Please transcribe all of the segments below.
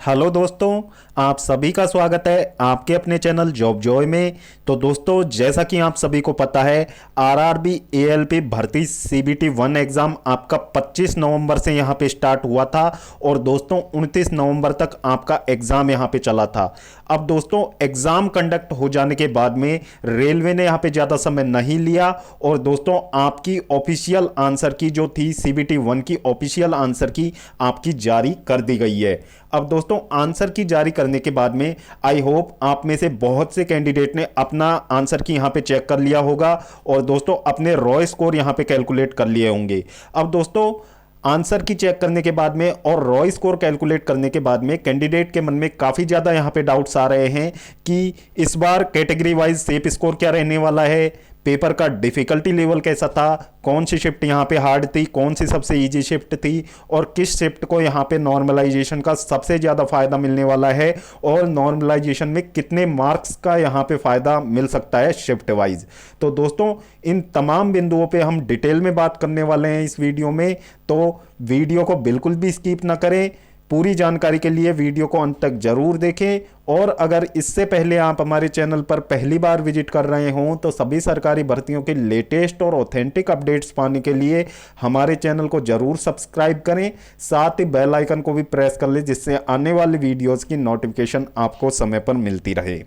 Hello दोस्तों, आप सभी का स्वागत है आपके अपने चैनल जॉब जॉय में। तो दोस्तों, जैसा कि आप सभी को पता है, आरआरबी एएलपी भर्ती सीबीटी 1 एग्ज़ाम आपका 25 नवंबर से यहाँ पे स्टार्ट हुआ था और दोस्तों 29 नवंबर तक आपका एग्ज़ाम यहाँ पे चला था। अब दोस्तों, एग्ज़ाम कंडक्ट हो जाने के बाद में रेलवे ने यहाँ पे ज़्यादा समय नहीं लिया और दोस्तों आपकी ऑफिशियल आंसर की जो थी सीबीटी 1 की ऑफिशियल आंसर की आपकी जारी कर दी गई है। अब दोस्तों, आंसर की जारी करने के बाद में आई होप आप में से बहुत से कैंडिडेट ने अपना आंसर की यहां पे चेक कर लिया होगा और दोस्तों अपने रॉ स्कोर यहां पे कैलकुलेट कर लिए होंगे। अब दोस्तों, आंसर की चेक करने के बाद में और रॉ स्कोर कैलकुलेट करने के बाद में कैंडिडेट के मन में काफ़ी ज़्यादा यहाँ पे डाउट्स आ रहे हैं कि इस बार कैटेगरी वाइज सेफ स्कोर क्या रहने वाला है, पेपर का डिफिकल्टी लेवल कैसा था, कौन सी शिफ्ट यहाँ पे हार्ड थी, कौन सी सबसे इजी शिफ्ट थी और किस शिफ्ट को यहाँ पे नॉर्मलाइजेशन का सबसे ज़्यादा फायदा मिलने वाला है और नॉर्मलाइजेशन में कितने मार्क्स का यहाँ पे फायदा मिल सकता है शिफ्ट वाइज। तो दोस्तों, इन तमाम बिंदुओं पे हम डिटेल में बात करने वाले हैं इस वीडियो में, तो वीडियो को बिल्कुल भी स्किप ना करें। पूरी जानकारी के लिए वीडियो को अंत तक जरूर देखें और अगर इससे पहले आप हमारे चैनल पर पहली बार विजिट कर रहे हों तो सभी सरकारी भर्तियों के लेटेस्ट और ऑथेंटिक अपडेट्स पाने के लिए हमारे चैनल को जरूर सब्सक्राइब करें, साथ ही बेल आइकन को भी प्रेस कर लें जिससे आने वाली वीडियोस की नोटिफिकेशन आपको समय पर मिलती रहे।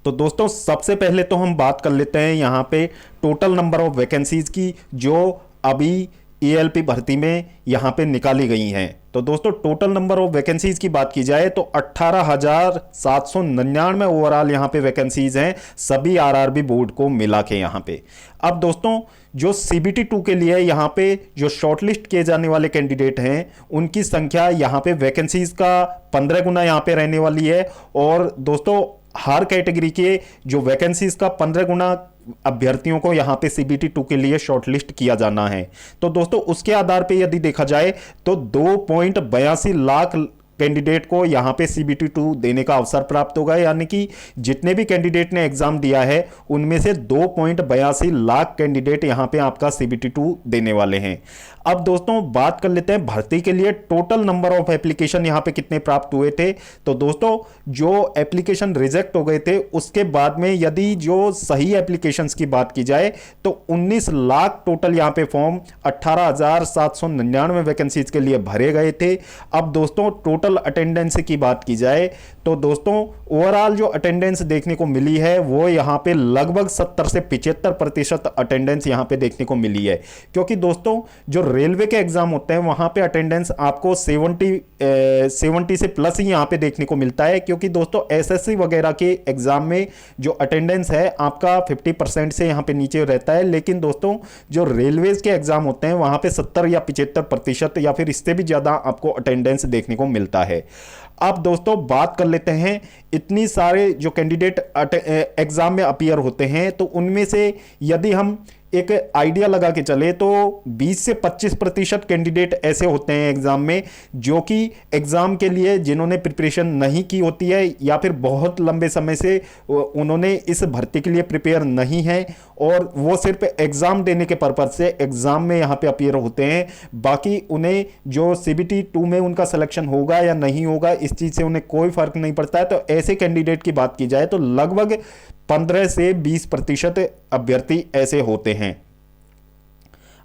तो दोस्तों, सबसे पहले तो हम बात कर लेते हैं यहाँ पे टोटल नंबर ऑफ वैकेंसीज की जो अभी ईएलपी भर्ती में यहाँ पे निकाली गई हैं। तो दोस्तों, टोटल नंबर ऑफ वैकेंसीज की बात की जाए तो 18,799 ओवरऑल यहाँ पे वैकेंसीज हैं सभी आरआरबी बोर्ड को मिला के यहाँ पे। अब दोस्तों, जो सीबीटी 2 के लिए यहाँ पे जो शॉर्टलिस्ट किए जाने वाले कैंडिडेट हैं उनकी संख्या यहाँ पे वैकेंसीज का 15 गुना यहाँ पे रहने वाली है और दोस्तों हर कैटेगरी के जो वैकेंसीज का 15 गुना अभ्यर्थियों को यहां पे सीबीटी 2 के लिए शॉर्टलिस्ट किया जाना है। तो दोस्तों, उसके आधार पे यदि देखा जाए तो 2.82 लाख कैंडिडेट को यहां पे सीबीटी 2 देने का अवसर प्राप्त होगा, यानी कि जितने भी कैंडिडेट ने एग्जाम दिया है उनमें से 2.82 लाख कैंडिडेट यहां पे आपका सीबीटी 2 देने वाले हैं। अब दोस्तों, बात कर लेते हैं भर्ती के लिए टोटल नंबर ऑफ एप्लीकेशन यहां पे कितने प्राप्त हुए थे। तो दोस्तों, जो एप्लीकेशन रिजेक्ट हो गए थे उसके बाद में यदि जो सही एप्लीकेशंस की बात की जाए तो 19 लाख टोटल यहां पे फॉर्म 18,799 वैकेंसीज के लिए भरे गए थे। अब दोस्तों, टोटल अटेंडेंस की बात की जाए तो दोस्तों ओवरऑल जो अटेंडेंस देखने को मिली है वो यहां पे लगभग 70 से 75% अटेंडेंस यहां पे देखने को मिली है, क्योंकि दोस्तों जो रेलवे के एग्जाम होते हैं वहां पे अटेंडेंस आपको 70 से प्लस ही यहां पे देखने को मिलता है, क्योंकि दोस्तों एसएससी वगैरह के एग्जाम में जो अटेंडेंस है आपका 50% से यहां पे नीचे रहता है, लेकिन दोस्तों जो रेलवेज के एग्जाम होते हैं वहां पे 70 या 75% या फिर इससे भी ज्यादा आपको अटेंडेंस देखने को मिलता है। अब दोस्तों, बात कर लेते हैं इतनी सारे जो कैंडिडेट एग्जाम में अपीयर होते हैं तो उनमें से यदि हम एक आइडिया लगा के चले तो 20 से 25% कैंडिडेट ऐसे होते हैं एग्जाम में जो कि एग्जाम के लिए जिन्होंने प्रिपरेशन नहीं की होती है या फिर बहुत लंबे समय से उन्होंने इस भर्ती के लिए प्रिपेयर नहीं है और वो सिर्फ एग्जाम देने के पर्पज से एग्जाम में यहाँ पे अपीयर होते हैं। बाकी उन्हें जो सीबीटी 2 में उनका सिलेक्शन होगा या नहीं होगा इस चीज से उन्हें कोई फर्क नहीं पड़ता है। तो ऐसे कैंडिडेट की बात की जाए तो लगभग 15 से 20% अभ्यर्थी ऐसे होते हैं।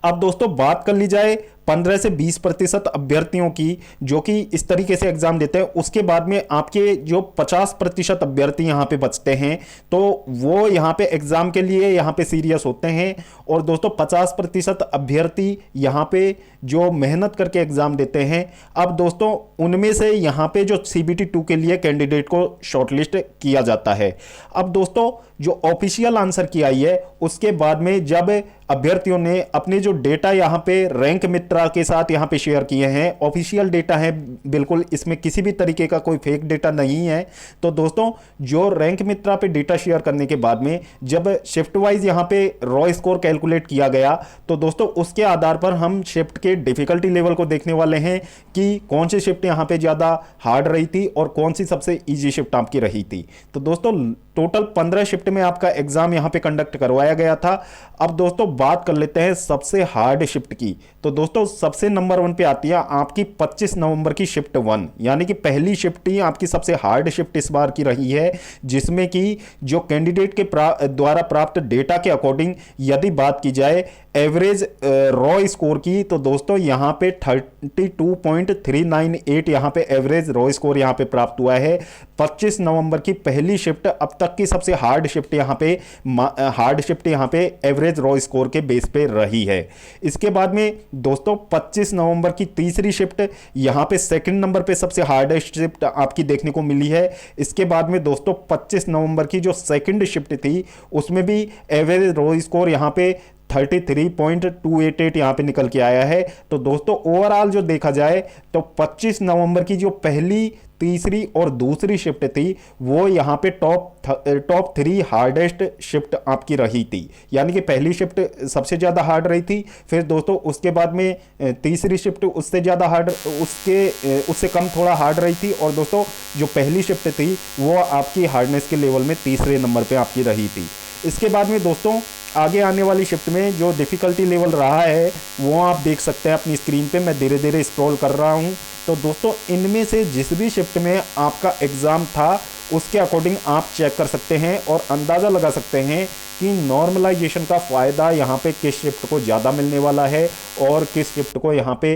अब दोस्तों, बात कर ली जाए 15 से 20% अभ्यर्थियों की जो कि इस तरीके से एग्जाम देते हैं, उसके बाद में आपके जो 50% अभ्यर्थी यहां पे बचते हैं तो वो यहां पे एग्जाम के लिए यहां पे सीरियस होते हैं और दोस्तों 50% अभ्यर्थी यहां पे जो मेहनत करके एग्जाम देते हैं। अब दोस्तों, उनमें से यहां पे जो सीबीटी 2 के लिए कैंडिडेट को शॉर्टलिस्ट किया जाता है। अब दोस्तों, जो ऑफिशियल आंसर की आई है उसके बाद में जब अभ्यर्थियों ने अपने जो डेटा यहां पे रैंक मित्रा के साथ यहां पे शेयर किए हैं, ऑफिशियल डेटा है बिल्कुल, इसमें किसी भी तरीके का कोई फेक डेटा नहीं है। तो दोस्तों, जो रैंक मित्रा पे डेटा शेयर करने के बाद में जब शिफ्ट वाइज यहां पे रॉ स्कोर कैलकुलेट किया गया तो दोस्तों उसके आधार पर हम शिफ्ट के डिफिकल्टी लेवल को देखने वाले हैं कि कौन सी शिफ्ट यहां पे ज्यादा हार्ड रही थी और कौन सी सबसे इजी शिफ्ट आपकी रही थी। तो दोस्तों, टोटल 15 शिफ्ट में आपका एग्जाम यहां पे कंडक्ट करवाया गया था। अब दोस्तों बात कर लेते हैं सबसे हार्ड शिफ्ट की। तो दोस्तों सबसे नंबर 1 पे आती है आपकी 25 नवंबर की शिफ्ट 1, यानी कि पहली शिफ्ट ही आपकी सबसे हार्ड शिफ्ट इस बार की रही है, जिसमें कि जो कैंडिडेट के द्वारा प्राप्त डेटा के अकॉर्डिंग यदि बात की जाए एवरेज रॉ स्कोर की, तो दोस्तों यहां पे 32.398 यहां पे एवरेज रॉ स्कोर यहां पे प्राप्त हुआ है। 25 नवंबर की पहली शिफ्ट अब तक की सबसे हार्ड शिफ्ट यहां पे एवरेज रॉ स्कोर के बेस पे रही है। इसके बाद में दोस्तों 25 नवंबर की तीसरी शिफ्ट यहां पे सेकंड नंबर पे सबसे हार्डेस्ट शिफ्ट आपकी देखने को मिली है। इसके बाद में दोस्तों 25 नवंबर की जो सेकंड शिफ्ट थी उसमें भी एवरेज रॉ स्कोर यहां पे 33.288 यहां पे निकल के आया है। तो दोस्तों ओवरऑल जो देखा जाए तो 25 नवंबर की जो पहली, तीसरी और दूसरी शिफ्ट थी वो यहां पे टॉप 3 हार्डेस्ट शिफ्ट आपकी रही थी, यानी कि पहली शिफ्ट सबसे ज्यादा हार्ड रही थी, फिर दोस्तों उसके बाद में तीसरी शिफ्ट उससे ज्यादा हार्ड, उससे कम थोड़ा हार्ड रही थी, और दोस्तों जो पहली शिफ्ट थी वो आपकी हार्डनेस के लेवल में तीसरे नंबर पे आपकी रही थी। इसके बाद में दोस्तों आगे आने वाली शिफ्ट में जो डिफ़िकल्टी लेवल रहा है वो आप देख सकते हैं अपनी स्क्रीन पे, मैं धीरे धीरे स्क्रॉल कर रहा हूं। तो दोस्तों इनमें से जिस भी शिफ्ट में आपका एग्ज़ाम था उसके अकॉर्डिंग आप चेक कर सकते हैं और अंदाज़ा लगा सकते हैं कि नॉर्मलाइजेशन का फ़ायदा यहाँ पे किस शिफ्ट को ज़्यादा मिलने वाला है और किस शिफ्ट को यहाँ पे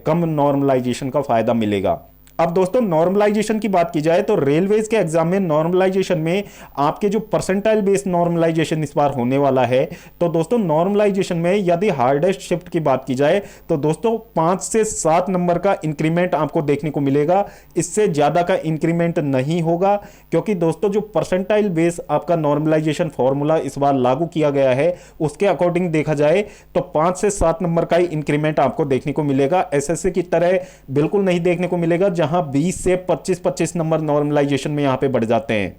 कम नॉर्मलाइजेशन का फ़ायदा मिलेगा। अब दोस्तों नॉर्मलाइजेशन की बात की जाए तो रेलवेज के एग्जाम में नॉर्मलाइजेशन में आपके जो परसेंटाइल बेस्ड नॉर्मलाइजेशन इस बार होने वाला है, तो दोस्तों नॉर्मलाइजेशन में यदि हार्डेस्ट शिफ्ट की बात की जाए तो दोस्तों 5 से 7 नंबर का इंक्रीमेंट आपको देखने को मिलेगा, इससे ज़्यादा का इंक्रीमेंट नहीं होगा, क्योंकि दोस्तों जो परसेंटाइल बेस आपका नॉर्मलाइजेशन फॉर्मूला इस बार लागू किया गया है उसके अकॉर्डिंग देखा जाए तो 5 से 7 नंबर का ही इंक्रीमेंट आपको देखने को मिलेगा। एसएससी की तरह बिल्कुल नहीं देखने को मिलेगा जहां 20 से 25 नंबर नॉर्मलाइजेशन में यहां पे बढ़ जाते हैं।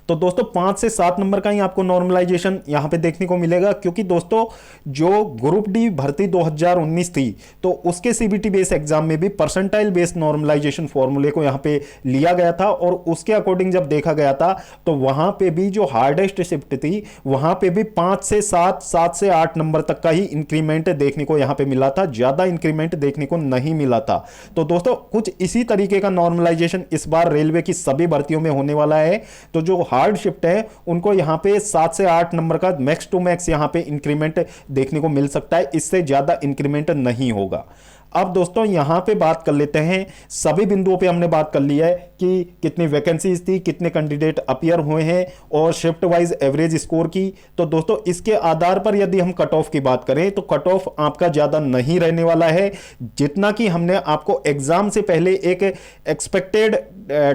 तो दोस्तों 5 से 7 नंबर का ही आपको नॉर्मलाइजेशन यहां पे देखने को मिलेगा, क्योंकि दोस्तों जो ग्रुप डी भर्ती 2019 थी तो उसके सीबीटी बेस एग्जाम में भी परसेंटाइल बेस्ड नॉर्मलाइजेशन फॉर्मूले को यहां पे लिया गया था और उसके अकॉर्डिंग जब देखा गया था तो वहां पे भी जो हार्डेस्ट शिफ्ट थी वहां पे भी 5 से 7, 7 से 8 नंबर तक का ही इंक्रीमेंट देखने को यहां पे मिला था, ज्यादा इंक्रीमेंट देखने को नहीं मिला था। तो दोस्तों कुछ इसी तरीके का नॉर्मलाइजेशन इस बार रेलवे की सभी भर्तियों में होने वाला है। तो जो हार्ड शिफ्ट है उनको यहां पे 7 से 8 नंबर का मैक्स टू मैक्स यहां पे इंक्रीमेंट देखने को मिल सकता है, इससे ज्यादा इंक्रीमेंट नहीं होगा। अब दोस्तों यहां पे बात कर लेते हैं, सभी बिंदुओं पे हमने बात कर ली है कि कितनी वैकेंसीज थी, कितने कैंडिडेट अपीयर हुए हैं और शिफ्ट वाइज एवरेज स्कोर की। तो दोस्तों इसके आधार पर यदि हम कट ऑफ की बात करें तो कट ऑफ आपका ज्यादा नहीं रहने वाला है, जितना कि हमने आपको एग्जाम से पहले एक एक्सपेक्टेड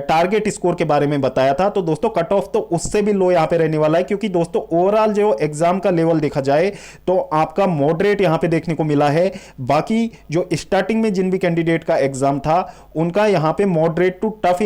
टारगेट स्कोर के बारे में बताया था। तो दोस्तों कट ऑफ तो उससे भी लो यहां पे रहने वाला है, क्योंकि दोस्तों ओवरऑल जो एग्जाम का लेवल देखा जाए तो आपका मॉडरेट यहां पे देखने को मिला है। बाकी जो स्टार्टिंग में जिन भी कैंडिडेट का एग्जाम था उनका यहां पे मॉडरेट टू टफ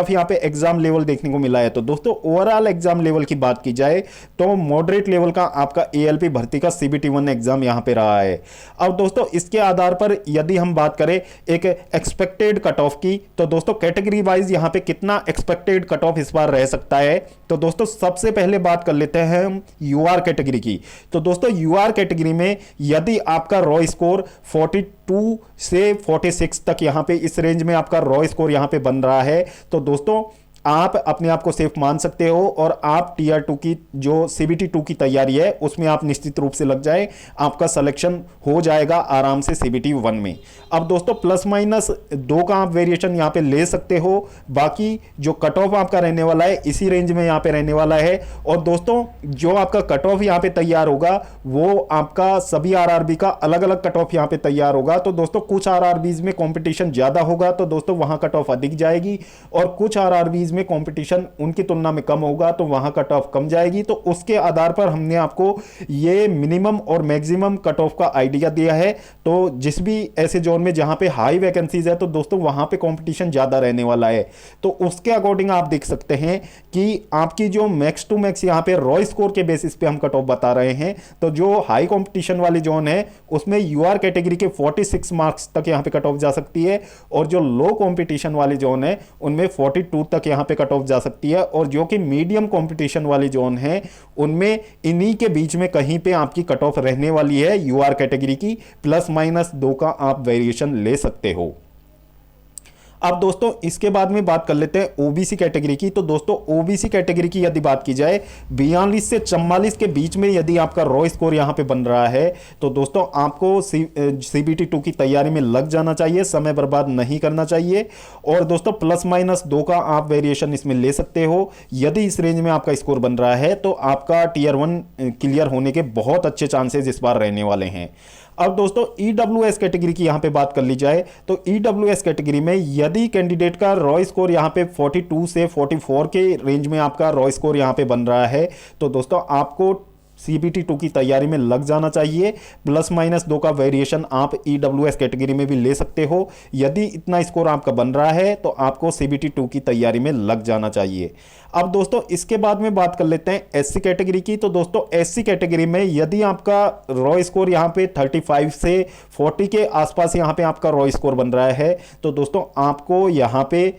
यहां पे एग्जाम लेवल देखने को मिला है। तो दोस्तों ओवरऑल एग्जाम लेवल की बात की जाए तो मॉडरेट लेवल का आपका एएलपी भर्ती का सीबीटी 1 एग्जाम यहां पे रहा है। अब दोस्तों इसके आधार पर यदि हम बात करें एक एक्सपेक्टेड कट ऑफ की, तो दोस्तों कैटेगरी वाइज यहां पे कितना एक्सपेक्टेड कट ऑफ इस बार रह सकता है। तो दोस्तों सबसे पहले बात कर लेते हैं हम यूआर कैटेगरी की। तो दोस्तों यूआर कैटेगरी में यदि आपका रॉ स्कोर 42 से 46 तक यहां पे इस रेंज में आपका रॉ स्कोर यहां पे बन रहा है, तो दोस्तों आप अपने आप को सेफ मान सकते हो और आप टीआर 2 की जो सीबीटी 2 की तैयारी है उसमें आप निश्चित रूप से लग जाए, आपका सिलेक्शन हो जाएगा आराम से सीबीटी 1 में। अब दोस्तों प्लस माइनस 2 का आप वेरिएशन यहां पे ले सकते हो, बाकी जो कट ऑफ आपका रहने वाला है इसी रेंज में यहां पे रहने वाला है। और दोस्तों जो आपका कट ऑफ यहां पे तैयार होगा वो आपका सभी आरआरबी का अलग अलग कट ऑफ यहां पे तैयार होगा। तो दोस्तों कुछ आरआरबीज में कंपटीशन ज्यादा होगा तो दोस्तों वहां कट ऑफ अधिक जाएगी, और कुछ आरआरबीज में कंपटीशन उनकी तुलना में कम होगा तो वहां कट ऑफ कम जाएगी। तो उसके आधार पर हमने आपको ये मिनिमम और मैक्सिमम कट ऑफ का आइडिया दिया है। तो जिस भी ऐसे जोन में जहां पे हाई वैकेंसीज है तो दोस्तों वहां पे कंपटीशन ज्यादा रहने वाला है, तो उसके अकॉर्डिंग आप देख सकते हैं कि आपकी जो मैक्स टू मैक्स यहां पे रॉ स्कोर के बेसिस पे हम कट ऑफ बता रहे हैं। तो जो हाई कंपटीशन वाली जोन है उसमें यूआर कैटेगरी के 46 मार्क्स तक यहां पे कट ऑफ जा सकती है, और जो लो कंपटीशन वाली जोन है उनमें 42 तक यहां पे कट ऑफ जा सकती है, और जो कि मीडियम कंपटीशन वाली जोन है उनमें इन्हीं के बीच में कहीं पे आपकी कट ऑफ रहने वाली है यूआर कैटेगरी की। +-2 का आप वेरिएशन ले सकते हो। अब दोस्तों इसके बाद में बात कर लेते हैं ओबीसी कैटेगरी की। तो दोस्तों ओबीसी कैटेगरी की यदि बात की जाए 42 से 44 के बीच में यदि आपका रॉ स्कोर यहां पे बन रहा है तो दोस्तों आपको सीबीटी 2 की तैयारी में लग जाना चाहिए, समय बर्बाद नहीं करना चाहिए। और दोस्तों +-2 का आप वेरिएशन इसमें ले सकते हो। यदि इस रेंज में आपका स्कोर बन रहा है तो आपका टियर 1 क्लियर होने के बहुत अच्छे चांसेस इस बार रहने वाले हैं। अब दोस्तों ईडब्ल्यूएस कैटेगरी की यहां पे बात कर ली जाए तो ईडब्ल्यूएस कैटेगरी में यदि कैंडिडेट का रॉ स्कोर यहां पे 42 से 44 के रेंज में आपका रॉ स्कोर यहां पे बन रहा है तो दोस्तों आपको सीबीटी 2 की तैयारी में लग जाना चाहिए। +-2 का वेरिएशन आप ईडब्ल्यूएस कैटेगरी में भी ले सकते हो। यदि इतना स्कोर आपका बन रहा है तो आपको सीबीटी 2 की तैयारी में लग जाना चाहिए। अब दोस्तों इसके बाद में बात कर लेते हैं एससी कैटेगरी की। तो दोस्तों एससी कैटेगरी में यदि आपका रॉ स्कोर यहां पे 35 से 40 के आसपास यहां पे आपका रॉ स्कोर बन रहा है तो दोस्तों आपको यहां पे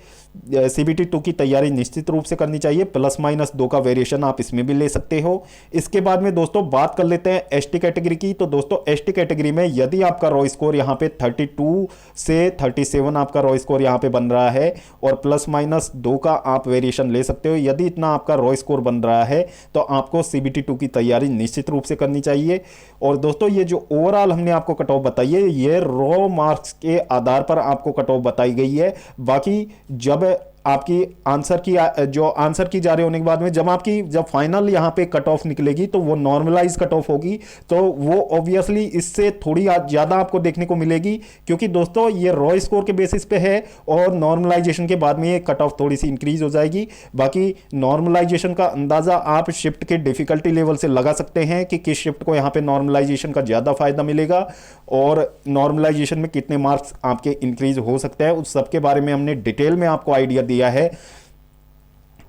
सीबीटी 2 की तैयारी निश्चित रूप से करनी चाहिए। +-2 का वेरिएशन आप इसमें भी ले सकते हो। इसके बाद में दोस्तों बात कर लेते हैं एसटी कैटेगरी की। तो दोस्तों एसटी कैटेगरी में यदि आपका रॉ स्कोर यहां पे 32 से 37 आपका रॉ स्कोर यहां पे बन रहा है और +-2 का आप वेरिएशन ले सकते हो। यदि इतना आपका रॉ स्कोर बन रहा है तो आपको सीबीटी 2 की तैयारी निश्चित रूप से करनी चाहिए। और दोस्तों ये जो ओवरऑल हमने आपको कट ऑफ बताई है ये रॉ मार्क्स के आधार पर आपको कट ऑफ बताई गई है। बाकी जब आपकी आंसर की जा रही होने के बाद में जब फाइनल यहां पे कट ऑफ निकलेगी तो वो नॉर्मलाइज कट ऑफ होगी, तो वो ऑब्वियसली इससे थोड़ी ज्यादा आपको देखने को मिलेगी, क्योंकि दोस्तों ये रॉ स्कोर के बेसिस पे है और नॉर्मलाइजेशन के बाद में ये कट ऑफ थोड़ी सी इंक्रीज हो जाएगी। बाकी नॉर्मलाइजेशन का अंदाजा आप शिफ्ट के डिफिकल्टी लेवल से लगा सकते हैं कि किस शिफ्ट को यहां पे नॉर्मलाइजेशन का ज्यादा फायदा मिलेगा और नॉर्मलाइजेशन में कितने मार्क्स आपके इंक्रीज हो सकते हैं, उस सब के बारे में हमने डिटेल में आपको आइडिया दिया है।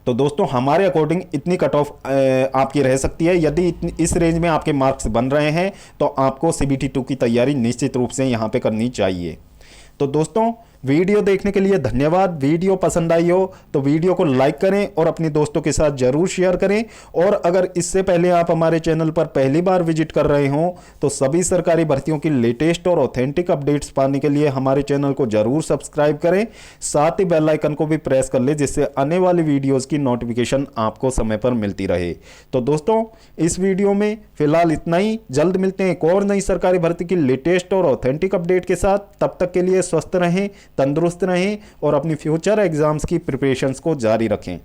तो दोस्तों हमारे अकॉर्डिंग इतनी कट ऑफ आपकी रह सकती है। यदि इस रेंज में आपके मार्क्स बन रहे हैं तो आपको सीबीटी 2 की तैयारी निश्चित रूप से यहां पे करनी चाहिए। तो दोस्तों वीडियो देखने के लिए धन्यवाद। वीडियो पसंद आई हो तो वीडियो को लाइक करें और अपने दोस्तों के साथ जरूर शेयर करें। और अगर इससे पहले आप हमारे चैनल पर पहली बार विजिट कर रहे हो तो सभी सरकारी भर्तियों की लेटेस्ट और ऑथेंटिक अपडेट्स पाने के लिए हमारे चैनल को जरूर सब्सक्राइब करें, साथ ही बेल आइकन को भी प्रेस कर ले जिससे आने वाली वीडियोज की नोटिफिकेशन आपको समय पर मिलती रहे। तो दोस्तों इस वीडियो में फिलहाल इतना ही। जल्द मिलते हैं एक और नई सरकारी भर्ती की लेटेस्ट और ऑथेंटिक अपडेट के साथ। तब तक के लिए स्वस्थ रहें, तंदुरुस्त रहें और अपनी फ्यूचर एग्जाम्स की प्रिपरेशंस को जारी रखें।